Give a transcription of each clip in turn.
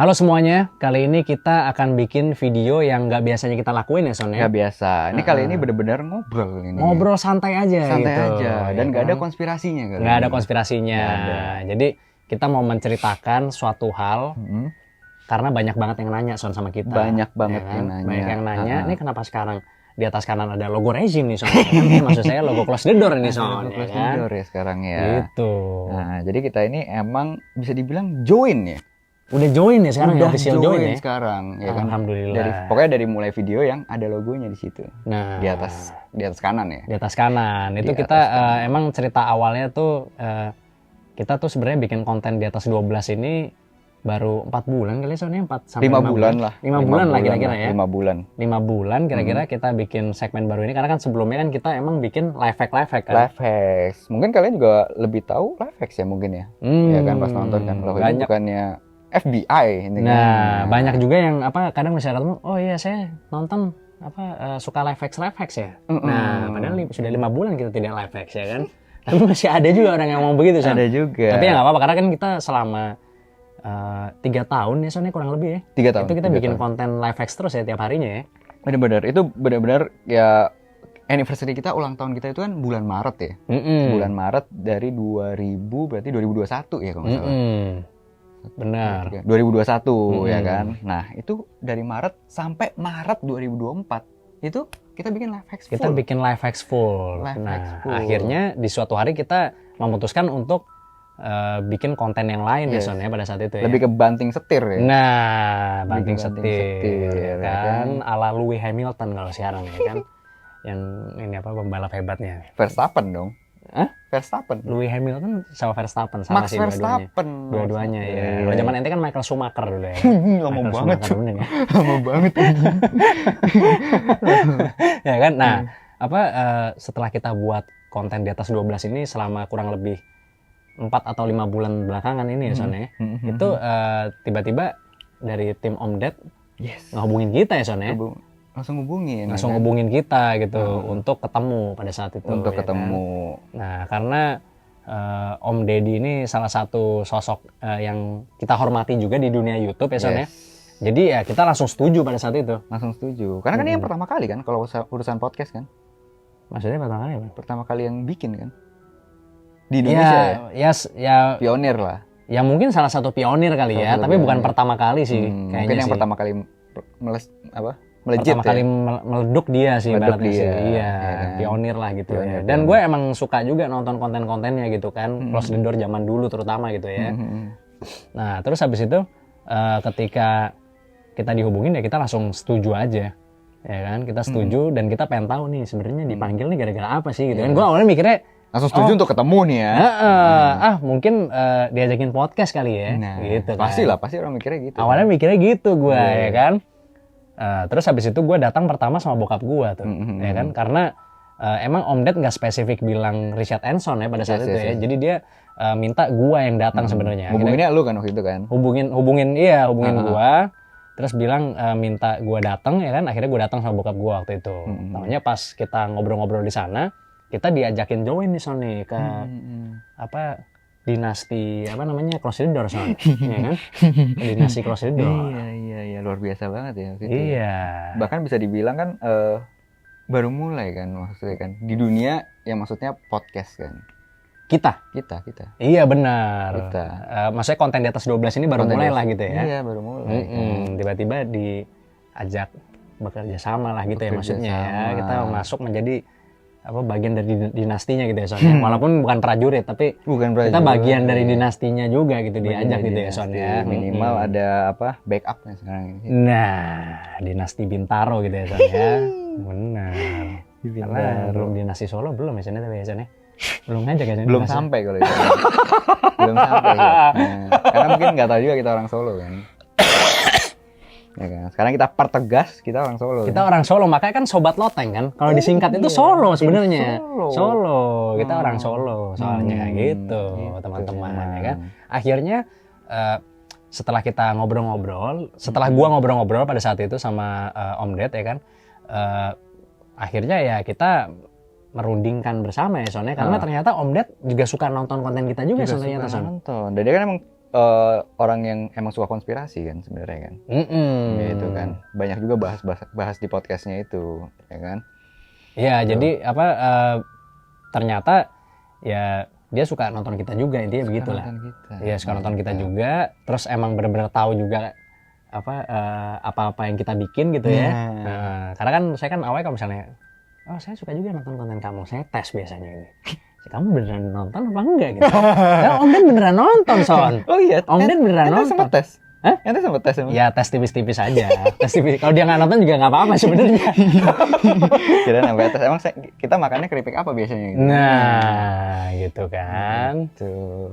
Halo semuanya, kali ini kita akan bikin video yang nggak biasanya kita lakuin ya Son ya? Nggak biasa, ini kali ini bener-bener ngobrol ini. Ngobrol santai aja Santai gitu. aja, dan ya nggak ada kan? konspirasinya kali Nggak ini. ada konspirasinya. Nggak ada. Jadi kita mau menceritakan suatu hal karena banyak banget yang nanya Son sama kita. Banyak banget ya kan? yang nanya. Banyak yang nanya, ini kenapa sekarang di atas kanan ada logo rezim nih Son? Maksud saya logo close the door ini Son. Logo close ya kan? the door ya sekarang ya. Gitu. Nah, jadi kita ini emang bisa dibilang join ya. Udah join ya sekarang ya, Udah official join ya? sekarang ya kan. Alhamdulillah. Pokoknya dari mulai video yang ada logonya di situ. Nah, Di atas kanan ya. di atas kanan itu Di kita atas kanan. emang cerita awalnya tuh kita tuh sebenarnya bikin konten di atas 12 ini baru 4 bulan kali soalnya 4 sampai 5 bulan lah. 5 bulan lah kira-kira ya. 5 bulan. 5 bulan kira-kira kita bikin segmen baru ini karena kan sebelumnya kan kita emang bikin live hack kan. Live hacks. Mungkin kalian juga lebih tahu live hacks ya mungkin ya. Ya kan pas nonton kan. Kalau itu banyak. bukannya FBI ini kan. Nah, banyak juga yang kadang misalnya ketemu, oh iya saya nonton suka live hacks ya. Nah, padahal sudah 5 bulan kita tidak live hacks ya kan. Tapi masih ada juga orang yang ngomong begitu Son. Ada juga. Tapi ya nggak apa-apa karena kan kita selama 3 tahun ya soalnya kurang lebih ya. 3 tahun. Itu kita 3 bikin tahun. konten live hacks terus ya tiap harinya ya. Bener-bener. Itu bener-bener ya anniversary kita, ulang tahun kita itu kan bulan Maret ya. Bulan Maret dari 2021 ya kalau nggak salah. Benar. 2021 ya kan. Nah, itu dari Maret sampai Maret 2024 itu kita bikin live hacks full. Kita bikin live hacks full. Live Nah, hacks full. akhirnya di suatu hari kita memutuskan untuk bikin konten yang lain ya Yes. Son ya pada saat itu ya. Lebih ke banting setir ya. Nah, banting Bikin setir ya kan ala Lewis Hamilton kalau sekarang ya kan. Yang ini pembalap hebatnya. Verstappen dong. Hah? Verstappen. Lewis Hamilton sama Verstappen sama Max sih Verstappen. dua-duanya ya. Iya. Kalau zaman ente kan Michael Schumacher dulu ya. Lama Michael banget. Schumacher bener ya. Lama banget. Ya kan. Nah, setelah kita buat konten di atas 12 ini selama kurang lebih 4 atau 5 bulan belakangan ini ya Son ya. Itu tiba-tiba dari tim Om Ded ngehubungin kita ya Son ya. Langsung hubungin. Langsung hubungin kita gitu untuk ketemu pada saat itu. Untuk ya ketemu. Kan? Nah, karena Om Deddy ini salah satu sosok yang kita hormati juga di dunia YouTube ya Son ya. Jadi ya kita langsung setuju pada saat itu. Langsung setuju. Karena kan ini yang pertama kali kan kalau urusan podcast kan. Maksudnya pertama kali apa? Pertama kali yang bikin kan. Di Indonesia ya. Pionir lah. Ya mungkin salah satu pionir kali ya, tapi bukan pertama kali sih kayaknya mungkin yang sih. pertama kali melejit Pertama kali meleduk dia sih Meleduk ibaratnya sih. dia, Iya, ya kan? pionir lah gitu ya. Pionir, Dan gue emang suka juga nonton konten-kontennya gitu kan, Close the Door zaman dulu terutama gitu ya. Nah, terus habis itu ketika kita dihubungin ya kita langsung setuju aja. Ya kan, kita setuju dan kita pengen tahu nih sebenarnya dipanggil nih gara-gara apa sih gitu kan. Gue awalnya mikirnya langsung setuju untuk ketemu nih ya. mungkin diajakin podcast kali ya. Nah, gitu kan. pasti lah, pasti orang mikirnya gitu. Awalnya mikirnya gitu gue ya kan. Terus habis itu gue datang pertama sama bokap gue tuh, ya kan, karena emang Om Ded nggak spesifik bilang Richard Enson ya pada saat itu ya, jadi dia minta gue yang datang sebenarnya. Hubunginnya lu kan waktu itu kan? Hubungin gue, terus bilang minta gue datang ya kan, akhirnya gue datang sama bokap gue waktu itu. Namanya pas kita ngobrol-ngobrol di sana, kita diajakin join nih Son nih ke dinasti Close the Door Son, ya kan? Dinasti Close the Door. Iya, luar biasa banget ya waktu itu. Iya. Bahkan bisa dibilang kan baru mulai kan maksudnya kan di dunia yang maksudnya podcast kan. Kita. Iya benar. Kita. Maksudnya konten di atas 12 ini baru Konten mulai di atas- lah gitu ya. Iya, baru mulai. Tiba-tiba diajak bekerja sama lah gitu ya Bekerja maksudnya ya. sama. Kita masuk menjadi bagian dari dinastinya gitu ya soalnya. Walaupun bukan prajurit tapi kita bagian dari dinastinya juga gitu, diajak gitu ya soalnya. Minimal ada backupnya sekarang ini. Nah, dinasti Bintaro gitu ya soalnya. Benar. Bintaro. Karena belum dinasti Solo belum ya soalnya tapi ya soalnya. Belum ngajak ya soalnya. Belum dinasti. sampai kalau itu. Belum sampai. Ya. Nah, karena mungkin nggak tahu juga kita orang Solo kan. Ya kan. Sekarang kita pertegas kita orang Solo. Kita orang Solo, makanya kan Sobat Loteng kan. Kalau disingkat itu Solo sebenarnya. Solo. Kita orang Solo soalnya gitu, teman-teman ya kan. Akhirnya setelah kita ngobrol-ngobrol, setelah gua ngobrol-ngobrol pada saat itu sama Om Ded ya kan. Akhirnya ya kita merundingkan bersama ya soalnya karena ternyata Om Ded juga suka nonton konten kita juga soalnya nonton. Dan dia kan emang orang yang emang suka konspirasi kan sebenarnya kan. Gitu kan. Banyak juga bahas di podcastnya itu, ya kan? Iya, jadi ternyata ya dia suka nonton kita juga, intinya begitulah. Iya, suka nonton kita juga, terus emang benar-benar tahu juga apa-apa yang kita bikin gitu ya. Karena kan saya kan awalnya kalau misalnya, saya suka juga nonton konten kamu, saya tes biasanya ini. Kamu beneran nonton apa enggak gitu? Ya, Om Den beneran nonton, Son. Oh iya, Om Den beneran nonton. Sempat tes? Hah? Ente sempat tes emang? Ya tes tipis-tipis aja. Tes tipis. Kalau dia nggak nonton juga nggak apa-apa sebenarnya. Kira sampai tes. Emang kita makannya keripik apa biasanya? Gitu? Nah, gitu kan. Tuh.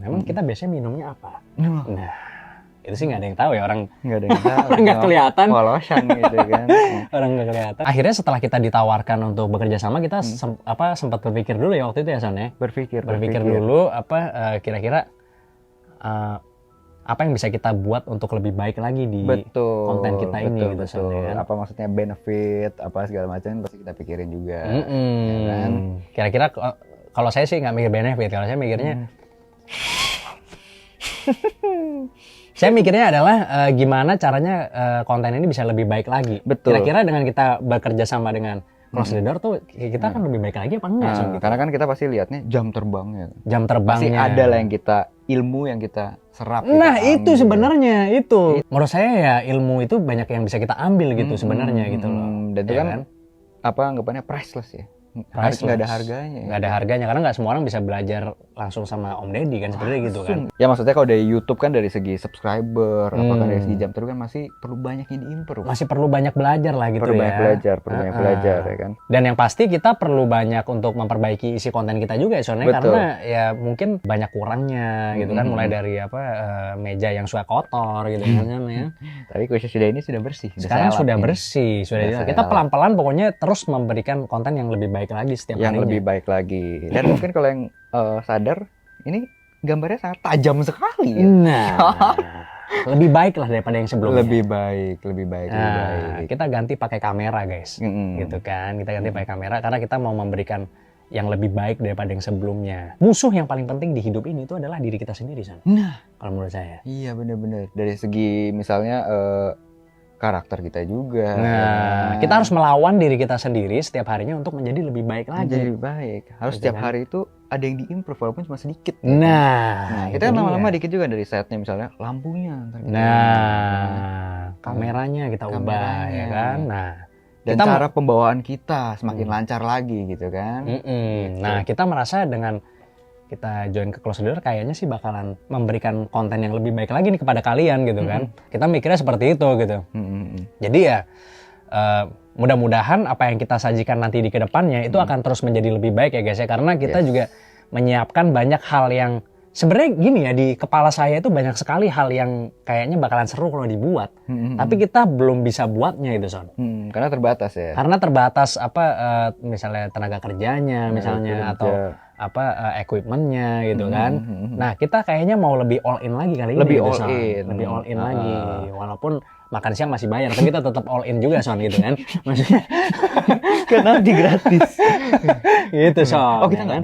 Emang kita biasanya minumnya apa? Nah, itu sih nggak ada yang tahu ya, orang nggak ada yang tahu. orang nggak kelihatan. Polosan gitu kan. Orang nggak kelihatan. Akhirnya setelah kita ditawarkan untuk bekerja sama, kita sempat berpikir dulu ya waktu itu ya, Son ya. Berpikir dulu kira-kira apa yang bisa kita buat untuk lebih baik lagi di konten kita ini gitu, Son, ya kan? Apa maksudnya benefit apa segala macam pasti kita pikirin juga. Ya kan? Kira-kira kalau saya sih nggak mikir benefit, kalau saya mikirnya saya mikirnya adalah gimana caranya konten ini bisa lebih baik lagi. Kira-kira dengan kita bekerja sama dengan Close the Door tuh kita akan lebih baik lagi apa enggak? Gitu. Karena kan kita pasti lihatnya jam terbangnya. Jam terbangnya. Pasti ada lah yang ilmu yang kita serap. Nah itu sebenarnya itu. Menurut saya ya ilmu itu banyak yang bisa kita ambil gitu sebenarnya gitu loh. Dan itu kan apa anggapannya priceless ya. Nggak ada harganya. Nggak ada harganya karena nggak semua orang bisa belajar langsung sama Om Deddy kan sebenarnya gitu kan. Ya maksudnya kalau dari YouTube kan dari segi subscriber, apakah dari segi jam terbang kan masih perlu banyak yang diimprove. Masih perlu banyak belajar lah gitu ya. Perlu banyak belajar ya kan. Dan yang pasti kita perlu banyak untuk memperbaiki isi konten kita juga ya soalnya karena ya mungkin banyak kurangnya gitu kan, mulai dari meja yang suka kotor gitu kan ya. Tapi khusus sudah ini sudah bersih. Sekarang sudah bersih, sudah kita pelan-pelan pokoknya terus memberikan konten yang lebih baik lagi setiap harinya. Yang lebih baik lagi. Dan mungkin kalau yang sadar, ini gambarnya sangat tajam sekali. Ya? Nah, lebih baik lah daripada yang sebelumnya. Lebih baik. Kita ganti pakai kamera guys, gitu kan. Kita ganti pakai kamera karena kita mau memberikan yang lebih baik daripada yang sebelumnya. Musuh yang paling penting di hidup ini itu adalah diri kita sendiri, San. Nah, kalau menurut saya. Iya benar-benar. Dari segi misalnya karakter kita juga. Nah, kita harus melawan diri kita sendiri setiap harinya untuk menjadi lebih baik lagi. Menjadi lebih baik. Harus setiap hari itu ada yang diimprove walaupun cuma sedikit. Nah, kita kan lama-lama dikit juga dari setnya misalnya lampunya. Kameranya kita ubah ya kan. Nah, dan cara pembawaan kita semakin lancar lagi gitu kan. Gitu. Nah, kita merasa dengan kita join ke Close the Door kayaknya sih bakalan memberikan konten yang lebih baik lagi nih kepada kalian gitu kan. Kita mikirnya seperti itu gitu. Jadi ya mudah-mudahan apa yang kita sajikan nanti di kedepannya itu akan terus menjadi lebih baik ya guys ya. Karena kita juga menyiapkan banyak hal yang sebenarnya gini ya, di kepala saya itu banyak sekali hal yang kayaknya bakalan seru kalau dibuat. Tapi kita belum bisa buatnya itu, Son. Karena terbatas ya. Karena terbatas misalnya tenaga kerjanya misalnya atau equipmentnya gitu kan. Nah kita kayaknya mau lebih all in lagi kali lebih ini. Lebih all in lagi. Walaupun makan siang masih bayar, tapi kita tetap all in juga Son gitu kan. Maksudnya karena di gratis. Gitu Son. Oh kita nggak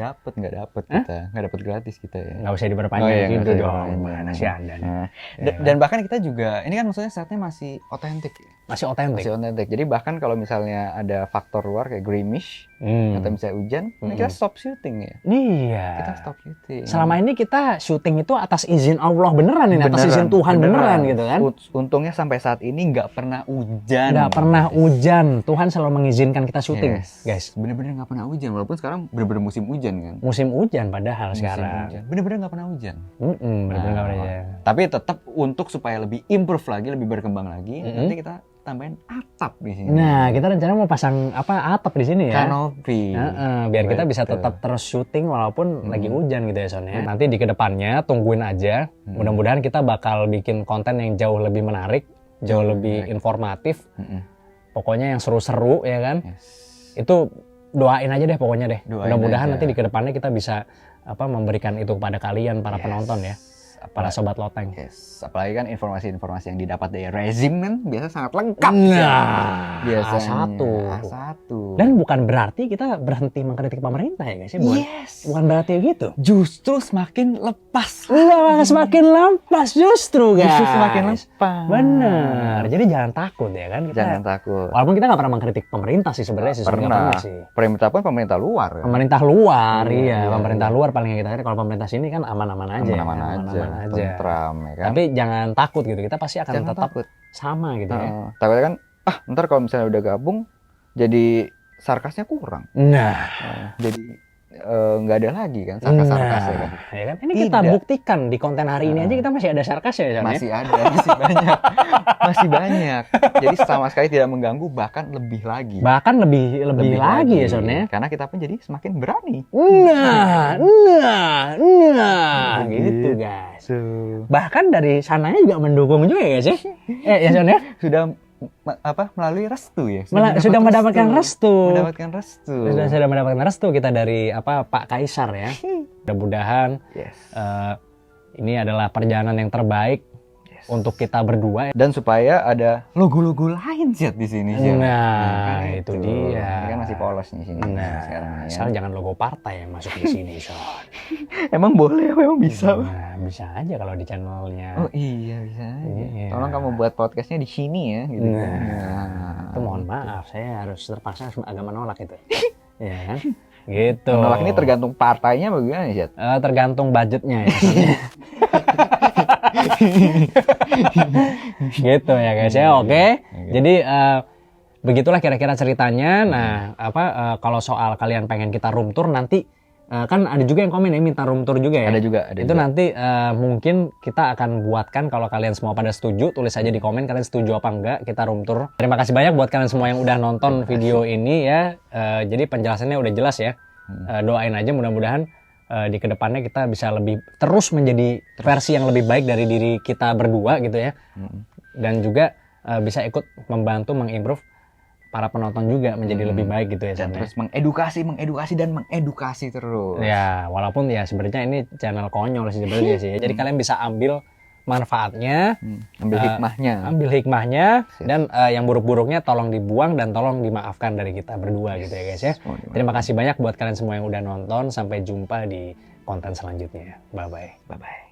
dapet gratis kita ya. Nggak usah diperpanjang gitu dong. Mana sih Anda? Dan bahkan kita juga ini kan maksudnya saatnya masih otentik. Masih otentik. Jadi bahkan kalau misalnya ada faktor luar kayak greenish atau misalnya hujan, kita stop syuting ya. Iya. Kita stop syuting. Selama ini kita syuting itu atas izin Allah beneran ini, atas izin Tuhan beneran gitu kan. Untungnya sampai saat ini nggak pernah hujan. Nggak pernah hujan. Tuhan selalu mengizinkan kita syuting, guys. Bener-bener nggak pernah hujan. Walaupun sekarang bener-bener musim hujan kan. Musim hujan padahal sekarang. Bener-bener nggak pernah hujan. Bener-bener nggak pernah hujan. Tapi tetap untuk supaya lebih improve lagi, lebih berkembang lagi, nanti kita tambahin atap di sini. Nah, kita rencana mau pasang atap di sini ya. Kanopi. Biar kita bisa tetap terus syuting walaupun lagi hujan gitu ya Son ya. Nanti di kedepannya tungguin aja. Mudah-mudahan kita bakal bikin konten yang jauh lebih menarik, jauh lebih informatif. Pokoknya yang seru-seru ya kan. Itu doain aja deh pokoknya deh. Mudah-mudahan nanti di kedepannya kita bisa memberikan itu kepada kalian para penonton ya. para sobat loteng. Yes, apalagi kan informasi-informasi yang didapat dari rezim kan biasa sangat lengkap. Nah, biasanya A1. A1. Dan bukan berarti kita berhenti mengkritik pemerintah ya guys ya. Bukan berarti gitu. Justru semakin lepas. Semakin lepas justru guys. Justru semakin lepas. Bener. Jadi jangan takut ya kan. Jangan takut. Walaupun kita nggak pernah mengkritik pemerintah sih sebenarnya sih. Pernah sih. Pemerintah pun pemerintah luar. Kan? Pemerintah luar, pemerintah luar paling kita kira. Kalau pemerintah sini kan aman-aman aja. Aman-aman aja. Tentram, ya kan? Tapi jangan takut gitu. Kita pasti akan tetap sama gitu ya. Takutnya kan, ntar kalau misalnya udah gabung, jadi sarkasnya kurang. Jadi nggak ada lagi kan sarkas-sarkas ya kan. Ya kan? Ini kita buktikan di konten hari ini aja kita masih ada sarkas ya. Masih ada, masih banyak. Masih banyak. Jadi sama sekali tidak mengganggu, bahkan lebih lagi. Bahkan lebih lagi ya Son ya. Karena kita pun jadi semakin berani. Gitu guys. Bahkan dari sananya juga mendukung juga ya guys ya. Ya Son ya. Sudah melalui restu ya. Sudah mendapatkan restu. Sudah mendapatkan restu kita dari Pak Kaisar ya. Mudah-mudahan ini adalah perjalanan yang terbaik untuk kita berdua dan supaya ada logo-logo lain Zat di sini. Nah, itu dia. Ini kan masih polos nih sini. Sekarang asal jangan logo partai yang masuk di sini, Son. Emang boleh, emang bisa. Bisa aja kalau di channelnya. Oh iya, bisa aja. Tolong kamu buat podcastnya di sini ya gitu. Itu mohon maaf, saya harus terpaksa agak menolak itu. Ya kan? Gitu. Menolak ini tergantung partainya bagaimana Zat? Tergantung budgetnya ya. Gitu ya guys ya. Oke. Jadi begitulah kira-kira ceritanya. Nah, kalau soal kalian pengen kita room tour nanti kan ada juga yang komen ya minta room tour juga ya. Ada juga. Nanti mungkin kita akan buatkan kalau kalian semua pada setuju, tulis aja di komen kalian setuju apa enggak kita room tour. Terima kasih banyak buat kalian semua yang udah nonton video ini ya. Jadi penjelasannya udah jelas ya. Doain aja mudah-mudahan di kedepannya kita bisa terus menjadi versi yang lebih baik dari diri kita berdua gitu ya. Dan juga bisa ikut membantu mengimprove para penonton juga menjadi lebih baik gitu ya. Dan terus mengedukasi terus. Ya, walaupun ya sebenarnya ini channel konyol sih sebenarnya sih. Jadi kalian bisa ambil manfaatnya, ambil hikmahnya dan yang buruk-buruknya tolong dibuang dan tolong dimaafkan dari kita berdua gitu ya guys ya. Terima kasih banyak buat kalian semua yang udah nonton. Sampai jumpa di konten selanjutnya. Bye bye.